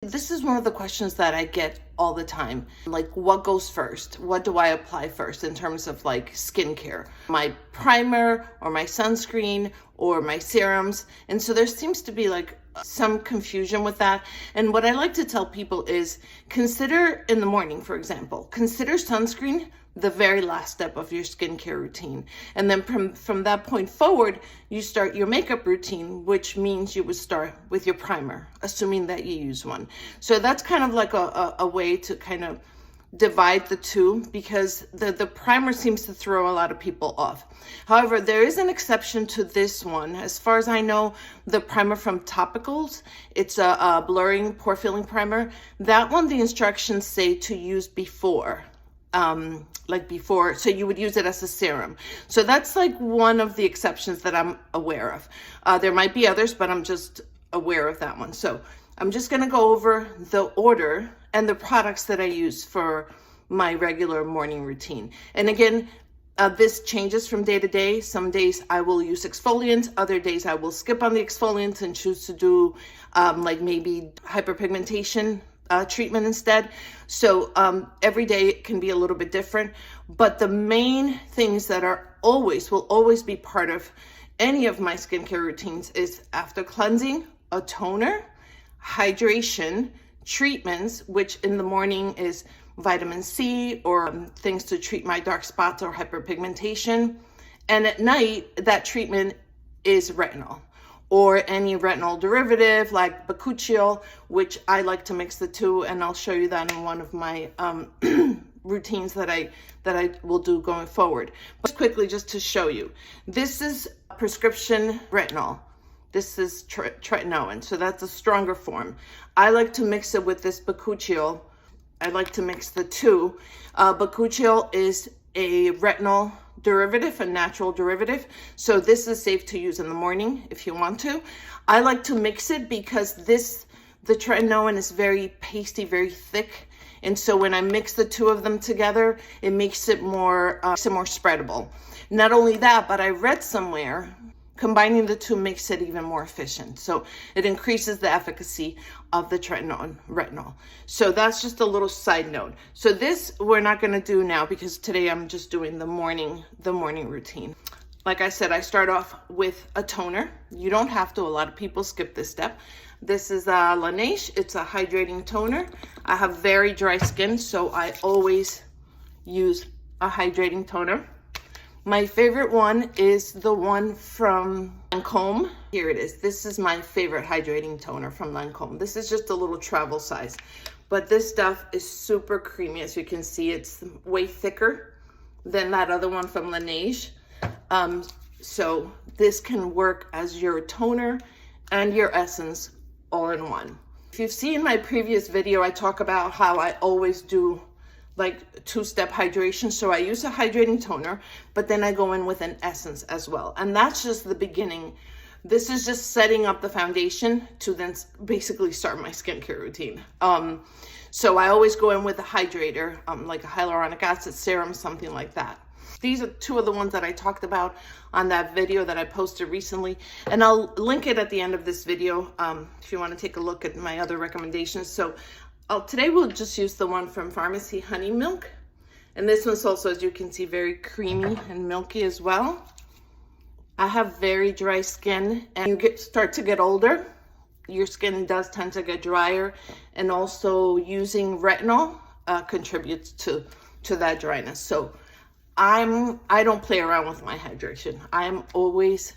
this is one of the questions that I get all the time. Like, what goes first? What do I apply first in terms of like skincare? My primer or my sunscreen or my serums? And so there seems to be like some confusion with that. And what I like to tell people is consider in the morning, for example, consider sunscreen the very last step of your skincare routine. And then from that point forward, you start your makeup routine, which means you would start with your primer, assuming that you use one. So that's kind of like a way to kind of divide the two, because the primer seems to throw a lot of people off. However, there is an exception to this one. As far as I know, the primer from Topicals, it's a blurring pore filling primer. That one, the instructions say to use before. So you would use it as a serum. So that's like one of the exceptions that I'm aware of. There might be others, but I'm just aware of that one. So I'm just going to go over the order and the products that I use for my regular morning routine. And again, this changes from day to day. Some days I will use exfoliants. Other days I will skip on the exfoliants and choose to do like maybe hyperpigmentation treatment instead. So every day it can be a little bit different, but the main things that will always be part of any of my skincare routines is after cleansing, a toner, hydration, treatments, which in the morning is vitamin C or things to treat my dark spots or hyperpigmentation. And at night, that treatment is retinol, or any retinol derivative like Bakuchiol, which I like to mix the two, and I'll show you that in one of my routines that I will do going forward. But quickly, just to show you, this is prescription retinol. This is Tretinoin, so that's a stronger form. I like to mix it with this Bakuchiol. I like to mix the two. Bakuchiol is a retinol derivative, a natural derivative. So this is safe to use in the morning if you want to. I like to mix it because the Tretinoin is very pasty, very thick. And so when I mix the two of them together, it makes it more spreadable. Not only that, but I read somewhere combining the two makes it even more efficient. So it increases the efficacy of the retinol. So that's just a little side note. So this we're not going to do now because today I'm just doing the morning routine. Like I said, I start off with a toner. You don't have to. A lot of people skip this step. This is Laneige. It's a hydrating toner. I have very dry skin, so I always use a hydrating toner. My favorite one is the one from Lancome. Here it is. This is my favorite hydrating toner from Lancome. This is just a little travel size, but this stuff is super creamy. As you can see, it's way thicker than that other one from Laneige. So this can work as your toner and your essence all in one. If you've seen my previous video, I talk about how I always do like two-step hydration. So I use a hydrating toner, but then I go in with an essence as well. And that's just the beginning. This is just setting up the foundation to then basically start my skincare routine. So I always go in with a hydrator, like a hyaluronic acid serum, something like that. These are two of the ones that I talked about on that video that I posted recently. And I'll link it at the end of this video if you want to take a look at my other recommendations. So today we'll just use the one from Pharmacy Honey Milk. And this one's also, as you can see, very creamy and milky as well. I have very dry skin, and you start to get older, your skin does tend to get drier, and also using retinol contributes to that dryness. So I don't play around with my hydration. I'm always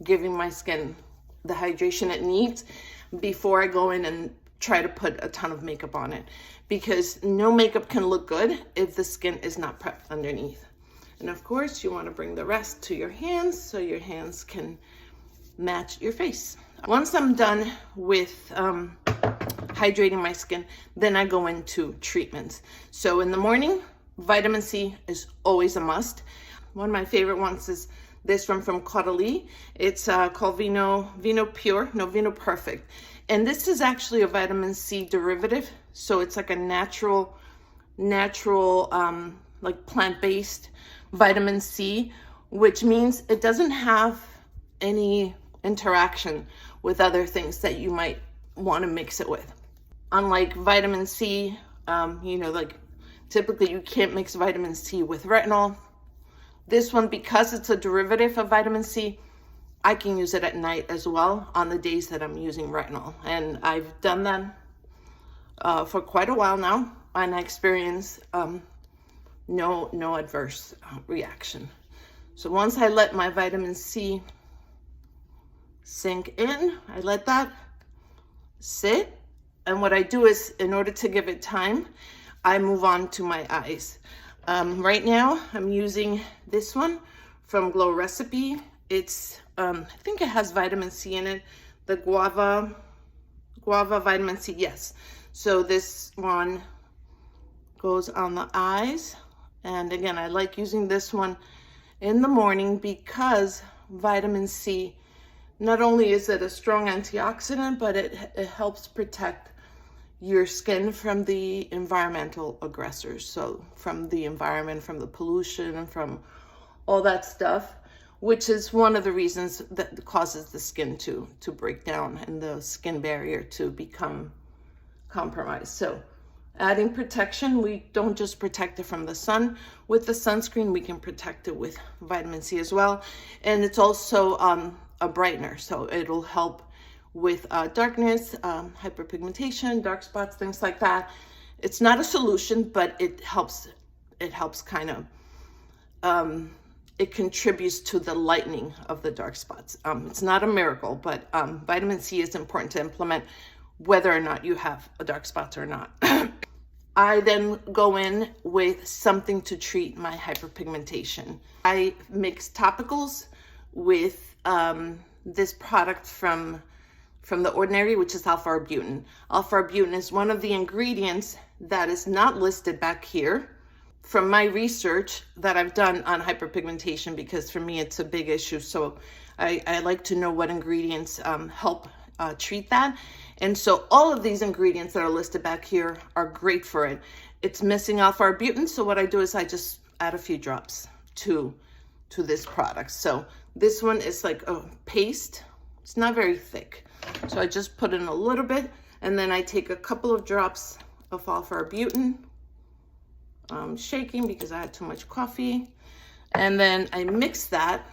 giving my skin the hydration it needs before I go in and try to put a ton of makeup on it, because no makeup can look good if the skin is not prepped underneath. And of course, you want to bring the rest to your hands so your hands can match your face. Once I'm done with hydrating my skin, then I go into treatments. So in the morning, vitamin C is always a must. One of my favorite ones is this one from Caudalie. It's called Vino Perfect. And this is actually a vitamin C derivative. So it's like a natural, like plant-based vitamin C, which means it doesn't have any interaction with other things that you might want to mix it with. Unlike vitamin C, like typically you can't mix vitamin C with retinol. This one, because it's a derivative of vitamin C, I can use it at night as well on the days that I'm using retinol. And I've done that for quite a while now, and I experience no adverse reaction. So once I let my vitamin C sink in, I let that sit. And what I do is, in order to give it time, I move on to my eyes. Right now, I'm using this one from Glow Recipe. It's, I think it has vitamin C in it. The guava vitamin C, yes. So this one goes on the eyes. And again, I like using this one in the morning because vitamin C, not only is it a strong antioxidant, but it helps protect your skin from the environmental aggressors. So from the environment, from the pollution, from all that stuff, which is one of the reasons that causes the skin to break down and the skin barrier to become compromised. So adding protection, we don't just protect it from the sun with the sunscreen, we can protect it with vitamin C as well. And it's also a brightener, so it'll help with darkness, hyperpigmentation, dark spots, things like that. It's not a solution, but it helps kind of, it contributes to the lightening of the dark spots. It's not a miracle, but vitamin C is important to implement whether or not you have a dark spots or not. I then go in with something to treat my hyperpigmentation. I mix topicals with this product from The Ordinary, which is alpha-arbutin. Alpha-arbutin is one of the ingredients that is not listed back here. From my research that I've done on hyperpigmentation, because for me it's a big issue, so I like to know what ingredients help treat that. And so all of these ingredients that are listed back here are great for it. It's missing alpha-arbutin, so what I do is I just add a few drops to this product. So this one is like a paste. It's not very thick. So I just put in a little bit, and then I take a couple of drops of alpha-arbutin. I'm shaking because I had too much coffee. And then I mix that,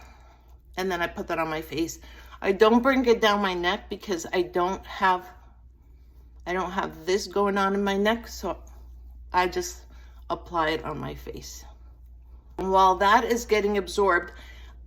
and then I put that on my face. I don't bring it down my neck because I don't have this going on in my neck, so I just apply it on my face. And while that is getting absorbed,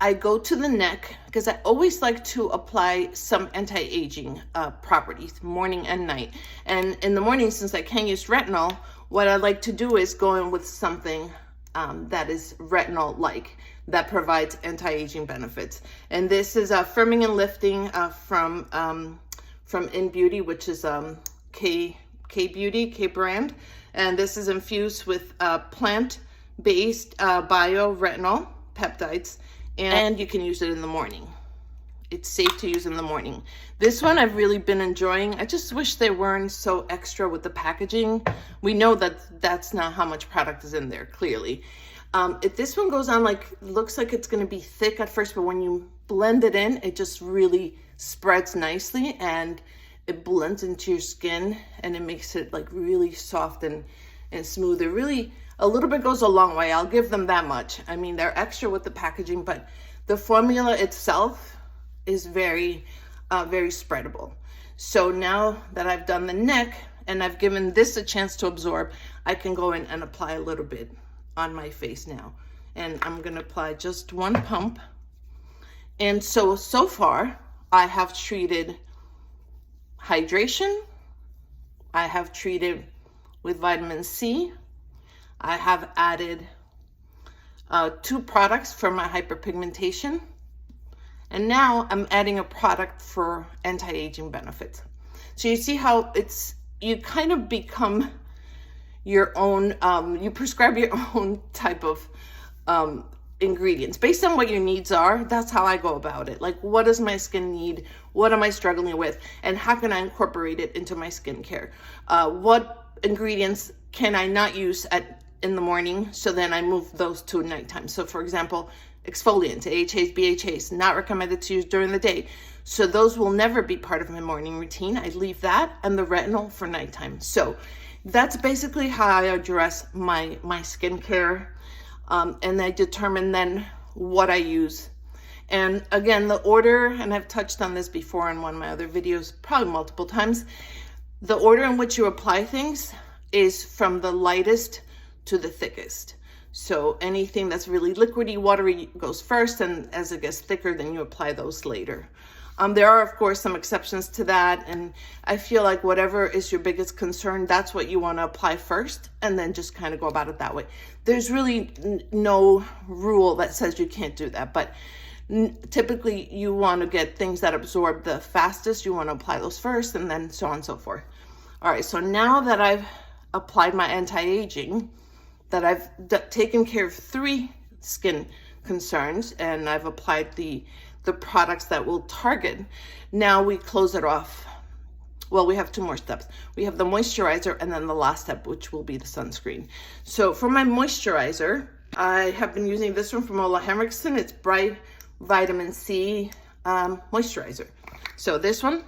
I go to the neck because I always like to apply some anti-aging properties morning and night. And in the morning, since I can't use retinol, what I like to do is go in with something that is retinol-like, that provides anti-aging benefits. And this is Firming and Lifting from In Beauty, which is K-Beauty, K-brand. And this is infused with plant-based bio-retinol peptides. And you can use it in the morning. It's safe to use in the morning. This one I've really been enjoying. I just wish they weren't so extra with the packaging. We know that that's not how much product is in there, clearly. If this one goes on, like, looks like it's gonna be thick at first, but when you blend it in, it just really spreads nicely and it blends into your skin and it makes it like really soft and smooth. It really, a little bit goes a long way. I'll give them that much. I mean, they're extra with the packaging, but the formula itself is very spreadable. So now that I've done the neck and I've given this a chance to absorb, I can go in and apply a little bit on my face now. And I'm gonna apply just one pump. And so far, I have treated hydration, I have treated with vitamin C, I have added 2 products for my hyperpigmentation, and now I'm adding a product for anti-aging benefits. So you see how you kind of become your own, you prescribe your own type of ingredients based on what your needs are. That's how I go about it. Like, what does my skin need? What am I struggling with? And how can I incorporate it into my skincare? What ingredients can I not use in the morning? So then I move those to nighttime. So for example, exfoliants, AHAs, BHAs, not recommended to use during the day. So those will never be part of my morning routine. I leave that and the retinol for nighttime. So that's basically how I address my skincare. And I determine then what I use. And again, the order, and I've touched on this before in one of my other videos, probably multiple times, the order in which you apply things is from the lightest to the thickest. So anything that's really liquidy, watery goes first, and as it gets thicker, then you apply those later. There are, of course, some exceptions to that, and I feel like whatever is your biggest concern, that's what you want to apply first, and then just kind of go about it that way. There's really no rule that says you can't do that, but typically you want to get things that absorb the fastest. You want to apply those first, and then so on and so forth. All right, so now that I've applied my anti-aging, that I've taken care of 3 skin concerns, and I've applied the products that will target, now we close it off. Well, we have 2 more steps. We have the moisturizer, and then the last step, which will be the sunscreen. So for my moisturizer, I have been using this one from Ole Henriksen. It's Bright Vitamin C moisturizer. So this one,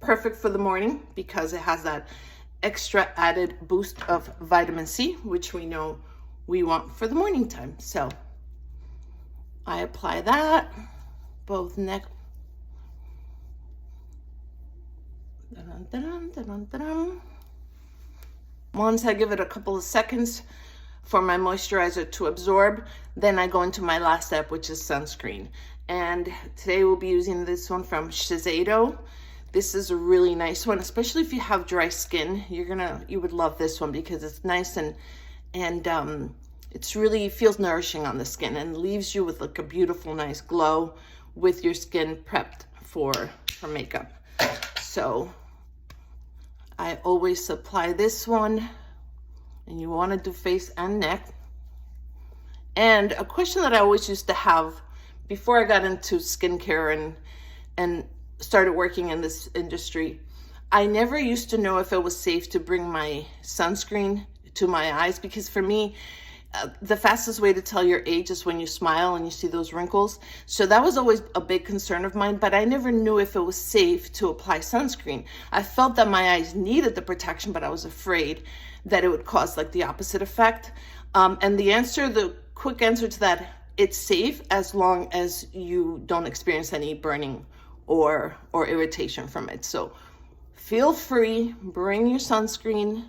perfect for the morning because it has that extra added boost of vitamin C, which we know we want for the morning time. So I apply that, both neck. Once I give it a couple of seconds for my moisturizer to absorb, then I go into my last step, which is sunscreen. And today we'll be using this one from Shiseido. This is a really nice one, especially if you have dry skin. You would love this one because it's nice and it's really feels nourishing on the skin and leaves you with like a beautiful, nice glow with your skin prepped for makeup. So I always apply this one, and you want to do face and neck. And a question that I always used to have before I got into skincare and started working in this industry, I never used to know if it was safe to bring my sunscreen to my eyes, because for me, the fastest way to tell your age is when you smile and you see those wrinkles. So that was always a big concern of mine, but I never knew if it was safe to apply sunscreen. I felt that my eyes needed the protection, but I was afraid that it would cause like the opposite effect. And the quick answer to that, it's safe as long as you don't experience any burning or irritation from it. So feel free, bring your sunscreen.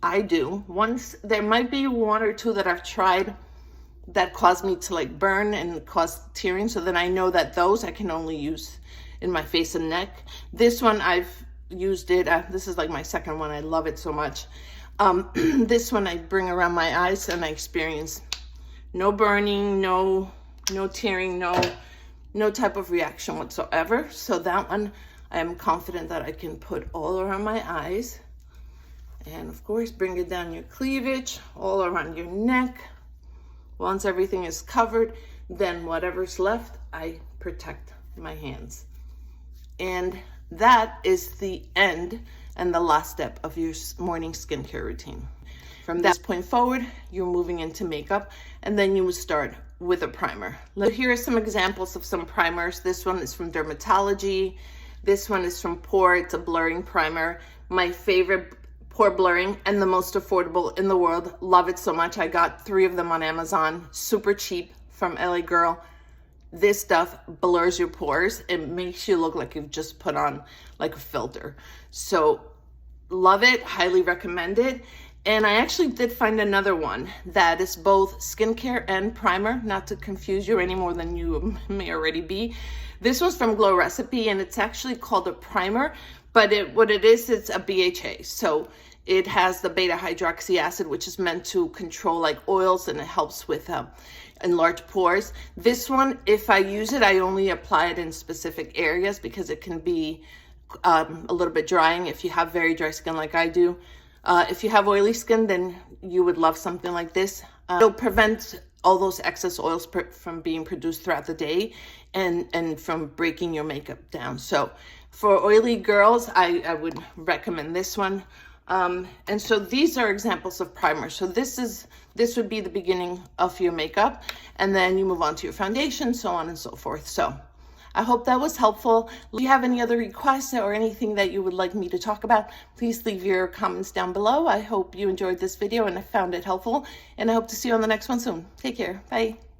I do. Once there might be 1 or 2 that I've tried that caused me to like burn and cause tearing. So then I know that those I can only use in my face and neck. This one I've used it. This is like my second one. I love it so much. This one I bring around my eyes and I experience no burning, no tearing, no type of reaction whatsoever. So that one I am confident that I can put all around my eyes. And of course, bring it down your cleavage, all around your neck. Once everything is covered, then whatever's left, I protect my hands. And that is the end and the last step of your morning skincare routine. From this point forward, you're moving into makeup, and then you will start with a primer. Here are some examples of some primers. This one is from Dermatology. This one is from Pore. It's a blurring primer. My favorite pore blurring and the most affordable in the world. Love it so much. I got 3 of them on Amazon, super cheap, from LA Girl. This stuff blurs your pores. It makes you look like you've just put on like a filter. So love it, highly recommend it. And I actually did find another one that is both skincare and primer, not to confuse you any more than you may already be. This one's from Glow Recipe, and it's actually called a primer, but what it is, it's a BHA. So it has the beta hydroxy acid, which is meant to control like oils, and it helps with enlarged pores. This one, if I use it, I only apply it in specific areas because it can be a little bit drying if you have very dry skin like I do. If you have oily skin, then you would love something like this. It'll prevent all those excess oils from being produced throughout the day and from breaking your makeup down. So for oily girls, I would recommend this one. And so these are examples of primers. So this would be the beginning of your makeup, and then you move on to your foundation, so on and so forth. So I hope that was helpful. If you have any other requests or anything that you would like me to talk about, please leave your comments down below. I hope you enjoyed this video and I found it helpful, and I hope to see you on the next one soon. Take care. Bye.